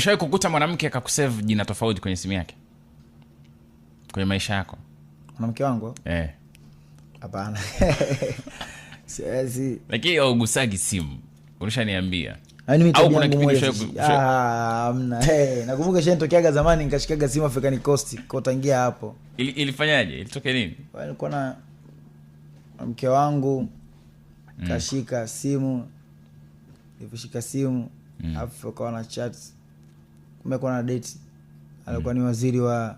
Ushawahi kukuta mwanamke akakusave jina tofauti kwenye simu yake kwenye maisha yako? Mwanamke wangu? Hapana. Siwezi. Lakini ugusagi simu. Ulishaniambia. Au kuna kipindi hamna. Nakumbuka shanitokeaga zamani nikashikaga simu African Coast kwa tangia hapo. Ilifanyaje? Ilitokea nini? Nilikuwa na mke wangu kashika simu. Niliposhika simu afu kwa na chat. Kumekuwa na date. Alikuwa ni waziri wa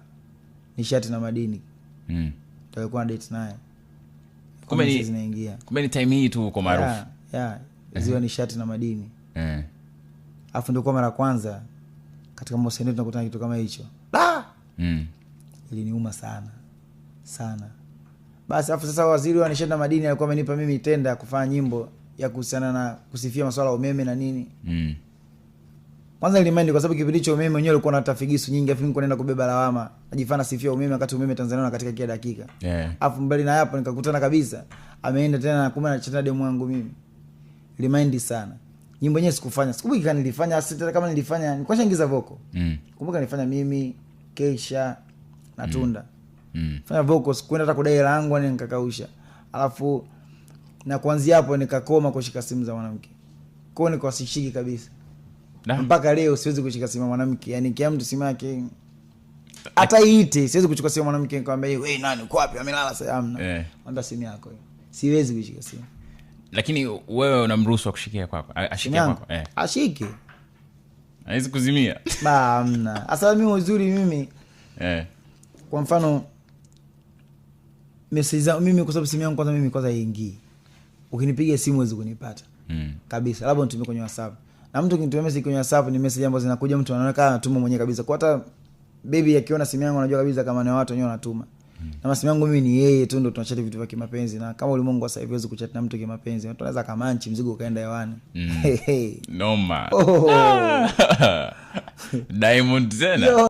nishati na madini. Tulikuwa na date naye. Kumbe ni time hii tu uko maarufu. Ziwa nishati na madini. Afu ndio kwa mara kwanza katika mahusiano tunakutana kitu kama hicho. Iliniuma sana. Sana. Basi afu sasa waziri wa nishati na madini alikuwa amenipa mimi tenda kufanya nyimbo ya kuhusiana na kusifia masuala ya umeme na nini. Kwanza nilimind kwa sababu kipindi cha umeme wenyewe ulikuwa na tafigisu nyingi, afu nilikuwa naenda kubeba lawama. Najifanya sifia umeme wakati umeme Tanzania katika kila dakika. Afu mbali na hapo nikakutana kabisa ameenda tena kumbe anachana demu wangu mimi. Nilimind sana. Nyimbo yenyewe sikufanya. Sikumbuki kama nilifanya hata kama nilifanya nilikuwa shaingiza vocal. Kumbuka nilifanya mimi, Keisha na Tunda. Fanya vocals kwenda hata kudai langu ni nikakausha. Alafu na kuanzia hapo nikakoma kushika simu za mwanamke. Kwa hiyo nikawasishiki kabisa. Mpaka leo siwezi kushika simu mwanamke. Yaani kia mtu simu yake hata iite siwezi kuchukua simu mwanamke nikamwambia wewe nani uko wapi amelala sasa amna. Anda simu yako hiyo. Siwezi kushika simu. Lakini wewe unamruhusu kushikia kwako? Ashikie kwako? Ashike. Haizi kuzimia. Hamna. Asa mimi uzuri mimi. Kwa mfano message mimi kwa sababu simu yangu kwanza mimi kwanza haingii. Ukinipigia simu huwezi kunipata. Kabisa. Labda nitumie kwenye WhatsApp. Na mtu kinitumia message kwenye WhatsApp ni message ambazo zinakuja mtu anaona anatuma mwenyewe kabisa. Kwa hata baby akiona simu yangu anajua kabisa kama ni watu wenyewe wanatuma. Na simu yangu mimi ni yeye tu ndo tunachat vitu vya kimapenzi, na kama ulimwengu sasa hivi huwezi kuchat na mtu kimapenzi. Mtu anaweza kamanchi mzigo ukaenda hewani. Noma. Diamond tena.